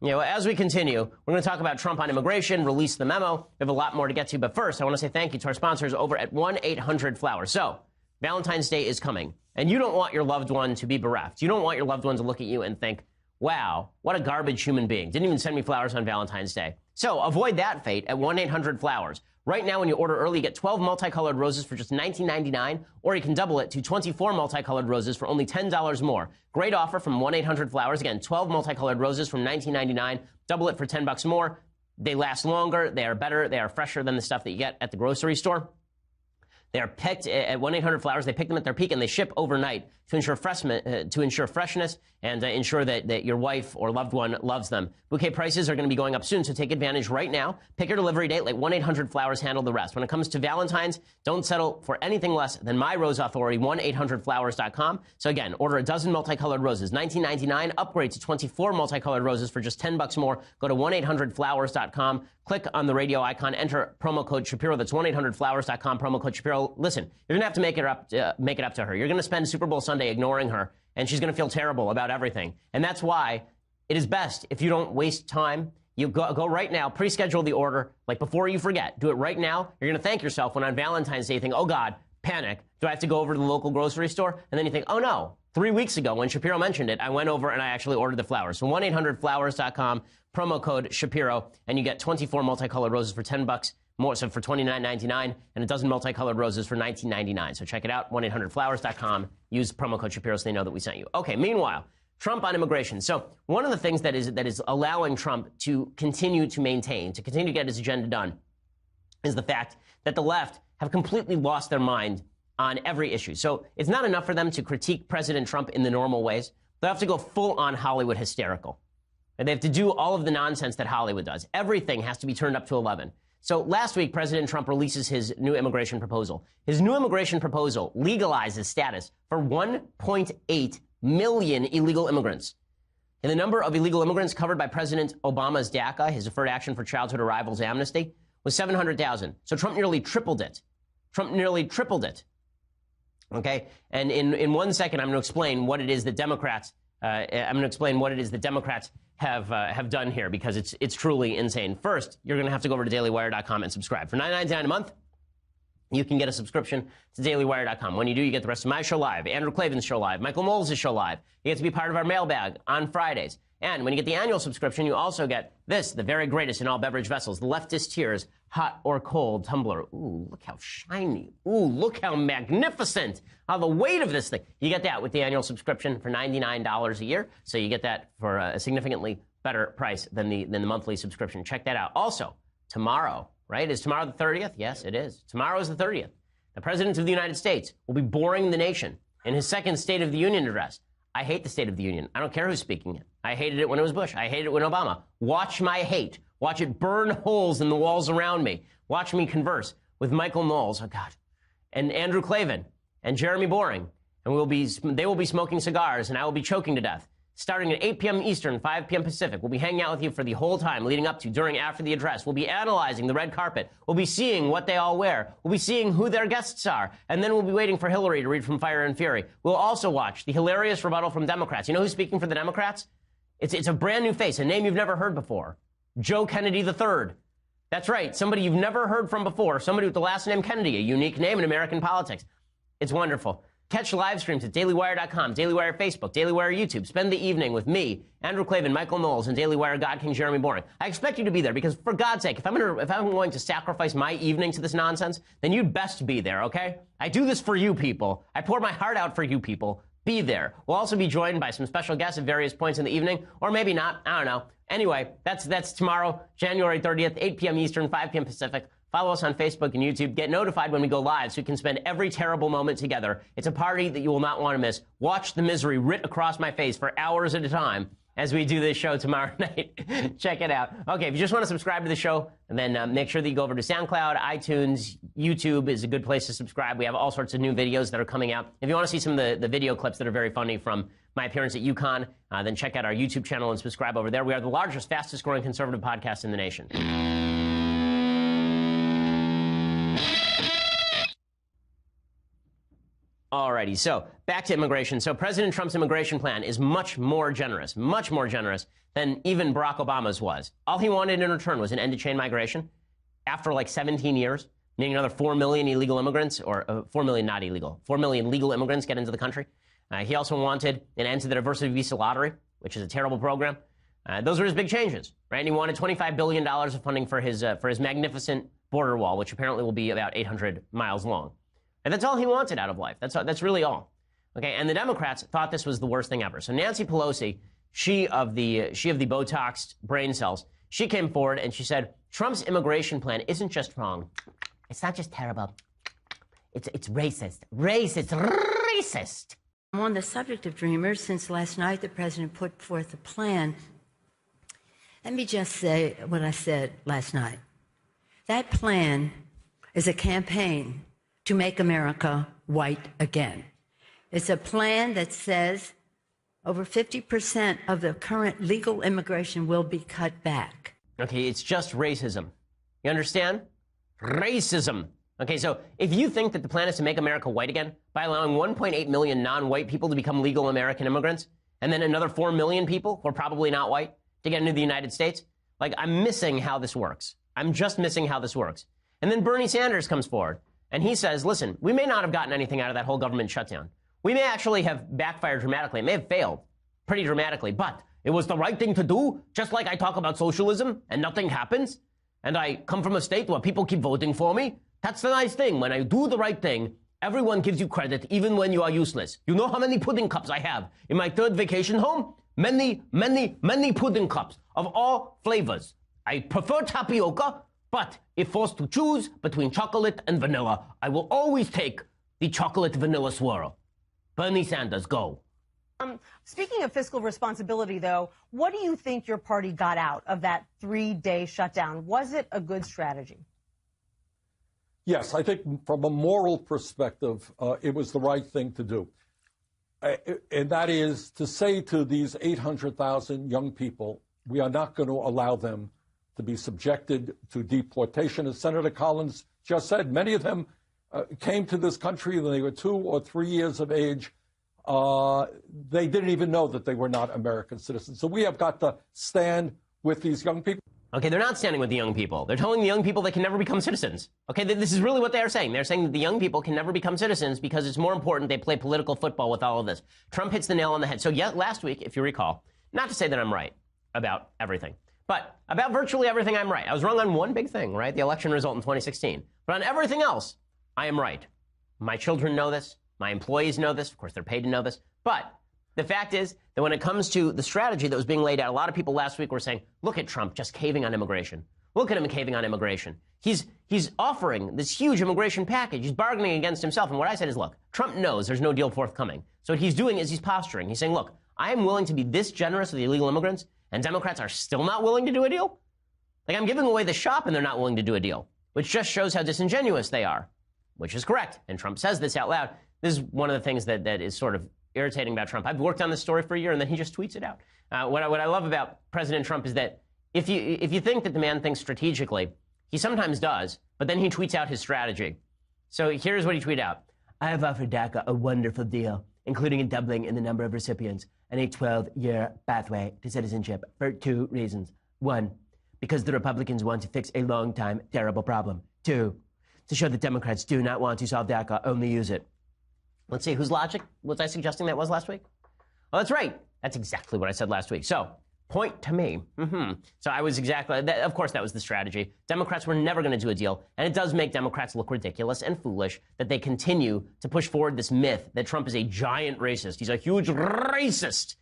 Speaker 1: As we continue, we're going to talk about Trump on immigration, release the memo. We have a lot more to get to. But first, I want to say thank you to our sponsors over at 1-800-FLOWERS. So, Valentine's Day is coming, and you don't want your loved one to be bereft. You don't want your loved one to look at you and think, wow, what a garbage human being. Didn't even send me flowers on Valentine's Day. So avoid that fate at 1-800-FLOWERS. Right now, when you order early, you get 12 multicolored roses for just $19.99, or you can double it to 24 multicolored roses for only $10 more. Great offer from 1-800-FLOWERS. Again, 12 multicolored roses from $19.99. Double it for $10 more. They last longer. They are better. They are fresher than the stuff that you get at the grocery store. They are picked at 1-800-FLOWERS. They pick them at their peak, and they ship overnight to ensure freshness and ensure that your wife or loved one loves them. Bouquet prices are going to be going up soon, so take advantage right now. Pick your delivery date. Let 1-800-FLOWERS handle the rest. When it comes to Valentine's, don't settle for anything less than my rose authority, 1-800-FLOWERS.com. So again, order a dozen multicolored roses, $19.99. Upgrade to 24 multicolored roses for just $10 more. Go to 1-800-FLOWERS.com. Click on the radio icon. Enter promo code Shapiro. That's 1-800-FLOWERS.com. Promo code Shapiro. Listen, you're going to have to make it up to her. You're going to spend Super Bowl Sunday ignoring her, and she's going to feel terrible about everything. And that's why it is best if you don't waste time. You go right now, pre-schedule the order, like before you forget. Do it right now. You're going to thank yourself when on Valentine's Day you think, oh, God, panic. Do I have to go over to the local grocery store? And then you think, oh, no. 3 weeks ago, when Shapiro mentioned it, I went over and I actually ordered the flowers. So 1-800-FLOWERS.com, promo code Shapiro, and you get 24 multicolored roses for $10 more, so for $29.99, and a dozen multicolored roses for $19.99. So check it out, 1-800-FLOWERS.com. Use promo code Shapiro so they know that we sent you. Okay, meanwhile, Trump on immigration. So one of the things that is allowing Trump to continue to get his agenda done is the fact that the left have completely lost their mind on every issue. So it's not enough for them to critique President Trump in the normal ways. They have to go full-on Hollywood hysterical. And they have to do all of the nonsense that Hollywood does. Everything has to be turned up to 11. So last week, President Trump releases his new immigration proposal. His new immigration proposal legalizes status for 1.8 million illegal immigrants. And the number of illegal immigrants covered by President Obama's DACA, his Deferred Action for Childhood Arrivals Amnesty, was 700,000. So Trump nearly tripled it Trump nearly tripled it. Okay, and in 1 second, I'm going to explain what it is that Democrats. I'm going to explain what it is that Democrats have done here, because it's truly insane. First, you're going to have to go over to dailywire.com and subscribe for $9.99 a month. You can get a subscription to dailywire.com. When you do, you get the rest of my show live, Andrew Klavan's show live, Michael Knowles' show live. You get to be part of our mailbag on Fridays. And when you get the annual subscription, you also get this, the very greatest in all beverage vessels, the Leftist Tears hot or cold tumbler. Ooh, look how shiny. Ooh, look how magnificent. The weight of this thing. You get that with the annual subscription for $99 a year. So you get that for a significantly better price than the monthly subscription. Check that out. Also, tomorrow, right? Is tomorrow the 30th? Yes, it is. Tomorrow is the 30th. The President of the United States will be boring the nation in his second State of the Union address. I hate the State of the Union. I don't care who's speaking it. I hated it when it was Bush. I hated it when Obama. Watch my hate. Watch it burn holes in the walls around me. Watch me converse with Michael Knowles, oh God, and Andrew Klavan and Jeremy Boring. And they will be smoking cigars, and I will be choking to death. Starting at 8 p.m. Eastern, 5 p.m. Pacific. We'll be hanging out with you for the whole time leading up to, during, after the address. We'll be analyzing the red carpet. We'll be seeing what they all wear. We'll be seeing who their guests are. And then we'll be waiting for Hillary to read from Fire and Fury. We'll also watch the hilarious rebuttal from Democrats. You know who's speaking for the Democrats? It's a brand new face, a name you've never heard before. Joe Kennedy III. That's right, somebody you've never heard from before. Somebody with the last name Kennedy, a unique name in American politics. It's wonderful. Catch live streams at dailywire.com, Daily Wire Facebook, Daily Wire YouTube. Spend the evening with me, Andrew Klavan, Michael Knowles, and Daily Wire God King Jeremy Boring. I expect you to be there because, for God's sake, if I'm going to sacrifice my evening to this nonsense, then you'd best be there, okay? I do this for you people. I pour my heart out for you people. Be there. We'll also be joined by some special guests at various points in the evening, or maybe not. I don't know. Anyway, that's tomorrow, January 30th, 8 p.m. Eastern, 5 p.m. Pacific. Follow us on Facebook and YouTube. Get notified when we go live so we can spend every terrible moment together. It's a party that you will not want to miss. Watch the misery writ across my face for hours at a time as we do this show tomorrow night. Check it out. Okay, if you just want to subscribe to the show, and then make sure that you go over to SoundCloud, iTunes, YouTube is a good place to subscribe. We have all sorts of new videos that are coming out. If you want to see some of the video clips that are very funny from my appearance at UConn, then check out our YouTube channel and subscribe over there. We are the largest, fastest growing conservative podcast in the nation. Alrighty, so back to immigration. So President Trump's immigration plan is much more generous than even Barack Obama's was. All he wanted in return was an end to chain migration after like 17 years, meaning another 4 million illegal immigrants, or 4 million not illegal, 4 million legal immigrants get into the country. He also wanted an end to the diversity visa lottery, which is a terrible program. Those were his big changes, right? And he wanted $25 billion of funding for his magnificent border wall, which apparently will be about 800 miles long. And that's all he wanted out of life. That's really all. Okay, and the Democrats thought this was the worst thing ever. So Nancy Pelosi, she of the Botoxed brain cells, she came forward and she said, Trump's immigration plan isn't just wrong. It's not just terrible. It's racist. Racist.
Speaker 10: On the subject of dreamers, since last night the president put forth a plan, let me just say what I said last night. That plan is a campaign to make America white again. It's a plan that says over 50% of the current legal immigration will be cut back.
Speaker 1: Okay, it's just racism. You understand? Racism. Okay, so if you think that the plan is to make America white again by allowing 1.8 million non-white people to become legal American immigrants, and then another 4 million people who are probably not white to get into the United States, like, I'm missing how this works. I'm just missing how this works. And then Bernie Sanders comes forward, and he says, listen, we may not have gotten anything out of that whole government shutdown. We may actually have backfired dramatically. It may have failed pretty dramatically, but it was the right thing to do, just like I talk about socialism and nothing happens, and I come from a state where people keep voting for me. That's the nice thing. When I do the right thing, everyone gives you credit, even when you are useless. You know how many pudding cups I have in my third vacation home? Many, many, many pudding cups of all flavors. I prefer tapioca, but if forced to choose between chocolate and vanilla, I will always take the chocolate vanilla swirl. Bernie Sanders, go.
Speaker 11: Speaking of fiscal responsibility, though, what do you think your party got out of that 3-day shutdown? Was it a good strategy?
Speaker 12: Yes, I think from a moral perspective, it was the right thing to do. And that is to say to these 800,000 young people, we are not going to allow them to be subjected to deportation. As Senator Collins just said, many of them came to this country when they were 2 or 3 years of age. They didn't even know that they were not American citizens. So we have got to stand with these young people.
Speaker 1: Okay, they're not standing with the young people. They're telling the young people they can never become citizens. Okay, this is really what they are saying. They're saying that the young people can never become citizens because it's more important they play political football with all of this. Trump hits the nail on the head. So yeah, last week, if you recall, not to say that I'm right about everything, but about virtually everything I'm right. I was wrong on one big thing, right? The election result in 2016. But on everything else, I am right. My children know this. My employees know this. Of course, they're paid to know this. But the fact is that when it comes to the strategy that was being laid out, a lot of people last week were saying, look at Trump just caving on immigration. Look at him caving on immigration. He's offering this huge immigration package. He's bargaining against himself. And what I said is, look, Trump knows there's no deal forthcoming. So what he's doing is he's posturing. He's saying, look, I am willing to be this generous with the illegal immigrants, and Democrats are still not willing to do a deal? Like, I'm giving away the shop and they're not willing to do a deal, which just shows how disingenuous they are, which is correct. And Trump says this out loud. This is one of the things that is sort of irritating about Trump. I've worked on this story for a year, and then he just tweets it out. What I love about President Trump is that if you think that the man thinks strategically, he sometimes does, but then he tweets out his strategy. So here's what he tweeted out. I have offered DACA a wonderful deal, including a doubling in the number of recipients and a 12-year pathway to citizenship for 2 reasons. 1, because the Republicans want to fix a long-time terrible problem. 2, to show that Democrats do not want to solve DACA, only use it. Let's see, whose logic was I suggesting that was last week? Oh, that's right. That's exactly what I said last week. So, point to me. So I was exactly, of course, that was the strategy. Democrats were never going to do a deal, and it does make Democrats look ridiculous and foolish that they continue to push forward this myth that Trump is a giant racist. He's a huge racist,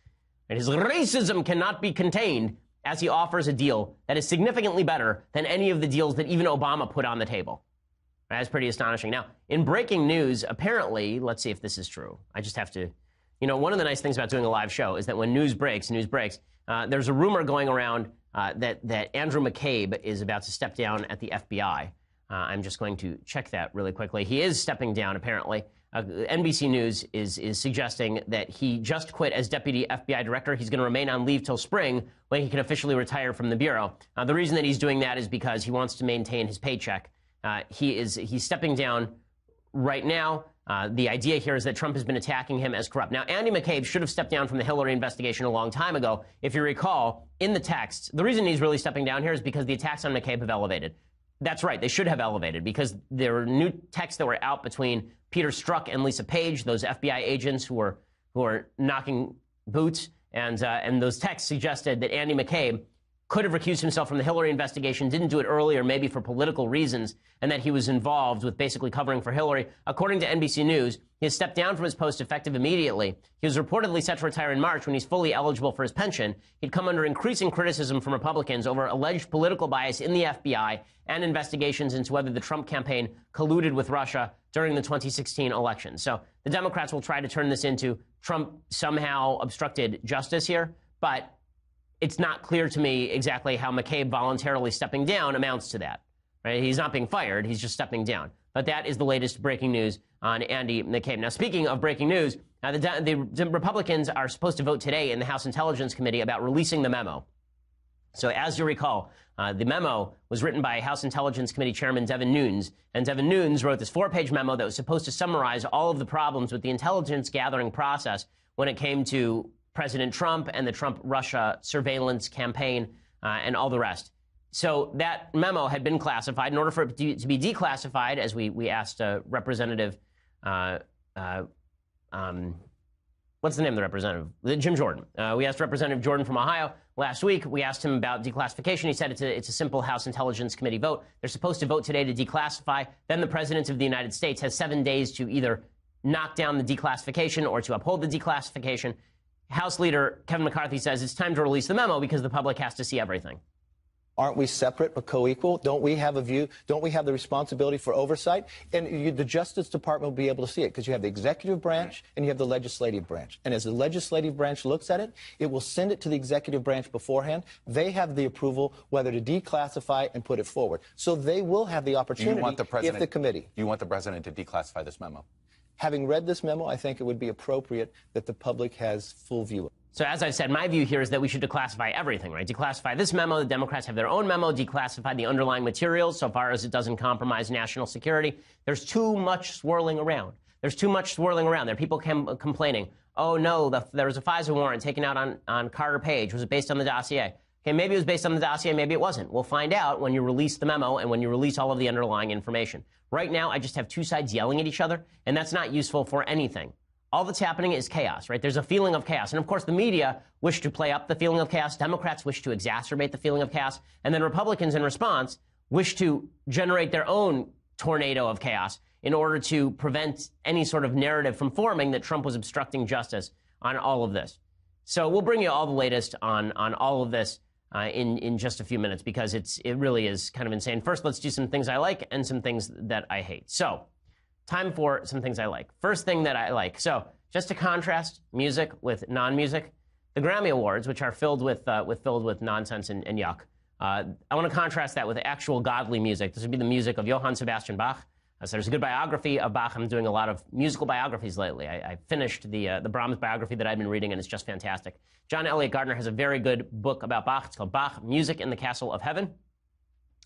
Speaker 1: and his racism cannot be contained as he offers a deal that is significantly better than any of the deals that even Obama put on the table. That's pretty astonishing. Now, in breaking news, apparently, let's see if this is true. I just have to, one of the nice things about doing a live show is that when news breaks, there's a rumor going around that Andrew McCabe is about to step down at the FBI. I'm just going to check that really quickly. He is stepping down, apparently. NBC News is suggesting that he just quit as deputy FBI director. He's going to remain on leave till spring when he can officially retire from the Bureau. The reason that he's doing that is because he wants to maintain his paycheck. He's stepping down right now. The idea here is that Trump has been attacking him as corrupt. Now, Andy McCabe should have stepped down from the Hillary investigation a long time ago. If you recall, in the text, the reason he's really stepping down here is because the attacks on McCabe have elevated. That's right, they should have elevated because there were new texts that were out between Peter Strzok and Lisa Page, those FBI agents who were knocking boots, and those texts suggested that Andy McCabe could have recused himself from the Hillary investigation, didn't do it earlier, maybe for political reasons, and that he was involved with basically covering for Hillary. According to NBC News, he has stepped down from his post effective immediately. He was reportedly set to retire in March when he's fully eligible for his pension. He'd come under increasing criticism from Republicans over alleged political bias in the FBI and investigations into whether the Trump campaign colluded with Russia during the 2016 election. So the Democrats will try to turn this into Trump somehow obstructed justice here, but it's not clear to me exactly how McCabe voluntarily stepping down amounts to that. Right? He's not being fired. He's just stepping down. But that is the latest breaking news on Andy McCabe. Now, speaking of breaking news, the Republicans are supposed to vote today in the House Intelligence Committee about releasing the memo. So as you recall, the memo was written by House Intelligence Committee Chairman Devin Nunes. And Devin Nunes wrote this 4-page memo that was supposed to summarize all of the problems with the intelligence gathering process when it came to President Trump and the Trump-Russia surveillance campaign and all the rest. So that memo had been classified. In order for it to be declassified, as we asked Representative, what's the name of the representative? Jim Jordan. We asked Representative Jordan from Ohio last week. We asked him about declassification. He said it's a simple House Intelligence Committee vote. They're supposed to vote today to declassify. Then the President of the United States has 7 days to either knock down the declassification or to uphold the declassification. House Leader Kevin McCarthy says it's time to release the memo because the public has to see everything.
Speaker 13: Aren't we separate but co-equal? Don't we have a view? Don't we have the responsibility for oversight? And the Justice Department will be able to see it because you have the executive branch and you have the legislative branch. And as the legislative branch looks at it, it will send it to the executive branch beforehand. They have the approval whether to declassify and put it forward. So they will have the opportunity if the committee.
Speaker 14: You want the president to declassify this memo?
Speaker 13: Having read this memo, I think it would be appropriate that the public has full view of it.
Speaker 1: So as I've said, my view here is that we should declassify everything, right? Declassify this memo. The Democrats have their own memo. Declassify the underlying materials so far as it doesn't compromise national security. There's too much swirling around. There's too much swirling around. There are people complaining, oh, no, there was a FISA warrant taken out on Carter Page. Was it based on the dossier? Okay, maybe it was based on the dossier, maybe it wasn't. We'll find out when you release the memo and when you release all of the underlying information. Right now, I just have two sides yelling at each other, and that's not useful for anything. All that's happening is chaos, right? There's a feeling of chaos. And of course, the media wish to play up the feeling of chaos. Democrats wish to exacerbate the feeling of chaos. And then Republicans, in response, wish to generate their own tornado of chaos in order to prevent any sort of narrative from forming that Trump was obstructing justice on all of this. So we'll bring you all the latest on all of this in just a few minutes, because it really is kind of insane. First, let's do some things I like and some things that I hate. So time for some things I like. First thing that I like. So just to contrast music with non-music, the Grammy Awards, which are filled with nonsense and yuck. I want to contrast that with actual godly music. This would be the music of Johann Sebastian Bach. So there's a good biography of Bach. I'm doing a lot of musical biographies lately. I finished the Brahms biography that I've been reading, and it's just fantastic. John Elliott Gardner has a very good book about Bach. It's called Bach, Music in the Castle of Heaven.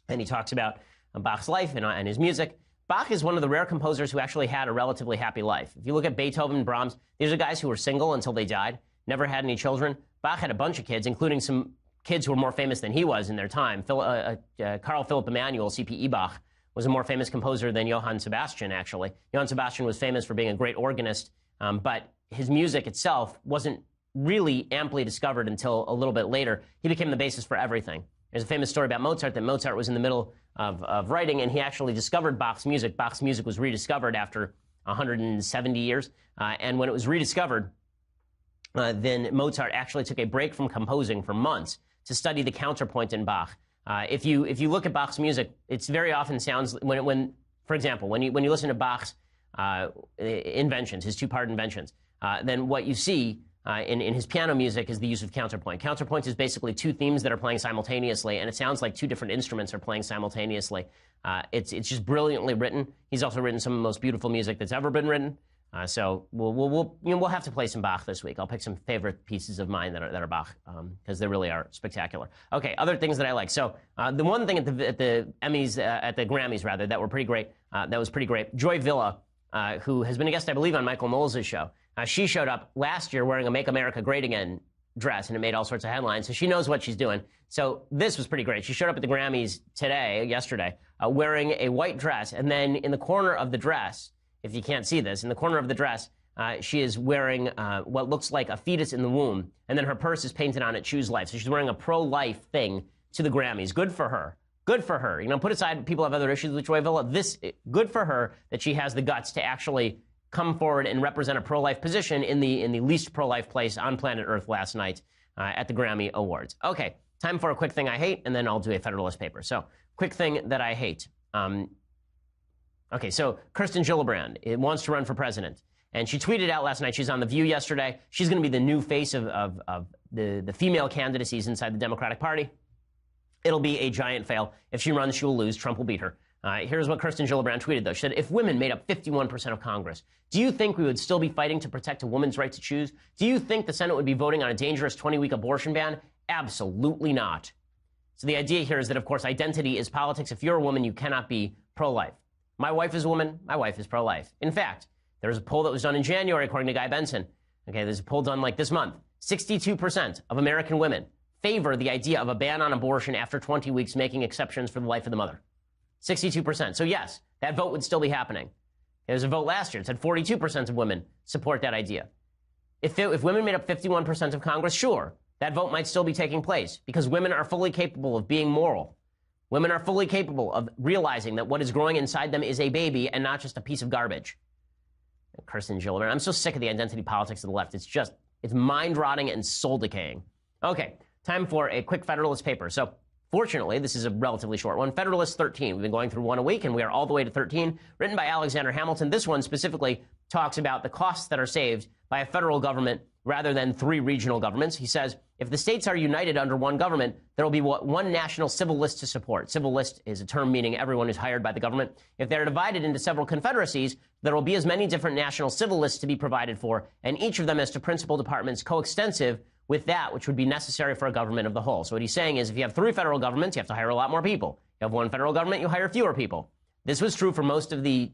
Speaker 1: And he talks about Bach's life and his music. Bach is one of the rare composers who actually had a relatively happy life. If you look at Beethoven and Brahms, these are guys who were single until they died, never had any children. Bach had a bunch of kids, including some kids who were more famous than he was in their time. Carl Philipp Emanuel, C.P.E. Bach, was a more famous composer than Johann Sebastian, actually. Johann Sebastian was famous for being a great organist, but his music itself wasn't really amply discovered until a little bit later. He became the basis for everything. There's a famous story about Mozart, that Mozart was in the middle of writing, and he actually discovered Bach's music. Bach's music was rediscovered after 170 years, and when it was rediscovered, then Mozart actually took a break from composing for months to study the counterpoint in Bach. If you look at Bach's music, it's very often sounds for example, when you listen to Bach's inventions, his two-part inventions, then what you see in his piano music is the use of counterpoint. Counterpoint is basically two themes that are playing simultaneously, and it sounds like two different instruments are playing simultaneously. It's just brilliantly written. He's also written some of the most beautiful music that's ever been written. So we'll have to play some Bach this week. I'll pick some favorite pieces of mine that are Bach, because they really are spectacular. Okay, other things that I like. So the one thing at the Emmys, at the Grammys rather, that was pretty great. Joy Villa, who has been a guest, I believe, on Michael Knowles' show. She showed up last year wearing a Make America Great Again dress, and it made all sorts of headlines. So she knows what she's doing. So this was pretty great. She showed up at the Grammys yesterday, wearing a white dress, and then in the corner of the dress, if you can't see this, in the corner of the dress, she is wearing what looks like a fetus in the womb, and then her purse is painted on it, Choose Life. So she's wearing a pro-life thing to the Grammys. Good for her. Good for her. You know, put aside people have other issues with Joy Villa. Good for her that she has the guts to actually come forward and represent a pro-life position in the least pro-life place on planet Earth last night at the Grammy Awards. Okay, time for a quick thing I hate, and then I'll do a Federalist paper. So, quick thing that I hate. Okay, so Kirsten Gillibrand wants to run for president, and she tweeted out last night, she's on The View yesterday, she's going to be the new face of the female candidacies inside the Democratic Party. It'll be a giant fail. If she runs, she will lose. Trump will beat her. Here's what Kirsten Gillibrand tweeted, though. She said, if women made up 51% of Congress, do you think we would still be fighting to protect a woman's right to choose? Do you think the Senate would be voting on a dangerous 20-week abortion ban? Absolutely not. So the idea here is that, of course, identity is politics. If you're a woman, you cannot be pro-life. My wife is a woman. My wife is pro-life. In fact, there was a poll that was done in January, according to Guy Benson. Okay, there's a poll done like this month. 62% of American women favor the idea of a ban on abortion after 20 weeks, making exceptions for the life of the mother. 62%. So yes, that vote would still be happening. There was a vote last year. It said 42% of women support that idea. If women made up 51% of Congress, sure, that vote might still be taking place because women are fully capable of being moral. Women are fully capable of realizing that what is growing inside them is a baby and not just a piece of garbage. Kirsten Gillibrand. I'm so sick of the identity politics of the left. It's mind-rotting and soul-decaying. Okay, time for a quick Federalist paper. So, fortunately, this is a relatively short one. Federalist 13. We've been going through one a week, and we are all the way to 13. Written by Alexander Hamilton. This one specifically talks about the costs that are saved by a federal government rather than 3 regional governments. He says, if the states are united under one government, there will be one national civil list to support. Civil list is a term meaning everyone who's hired by the government. If they're divided into several confederacies, there will be as many different national civil lists to be provided for, and each of them as to principal departments coextensive with that which would be necessary for a government of the whole. So what he's saying is if you have 3 federal governments, you have to hire a lot more people. You have 1 federal government, you hire fewer people. This was true for most of the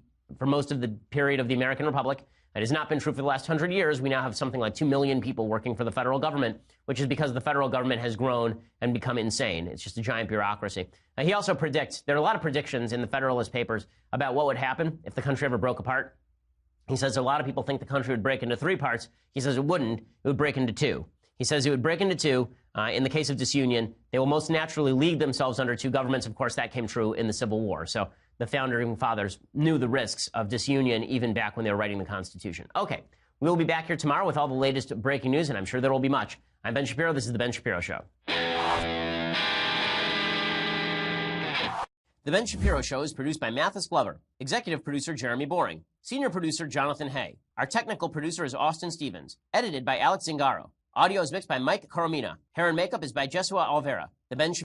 Speaker 1: period of the American Republic. It has not been true for the last 100 years. We now have something like 2 million people working for the federal government, which is because the federal government has grown and become insane. It's just a giant bureaucracy. He also predicts, there are a lot of predictions in the Federalist Papers about what would happen if the country ever broke apart. He says a lot of people think the country would break into 3 parts. He says it wouldn't. It would break into 2. He says it would break into 2. In the case of disunion, they will most naturally league themselves under 2 governments. Of course, that came true in the Civil War. So the founding fathers knew the risks of disunion even back when they were writing the Constitution. Okay, we'll be back here tomorrow with all the latest breaking news, and I'm sure there will be much. I'm Ben Shapiro. This is The Ben Shapiro Show. The Ben Shapiro Show is produced by Mathis Glover, executive producer Jeremy Boring, senior producer Jonathan Hay. Our technical producer is Austin Stevens, edited by Alex Zingaro. Audio is mixed by Mike Coromina. Hair and makeup is by Jesua Alvera. The Ben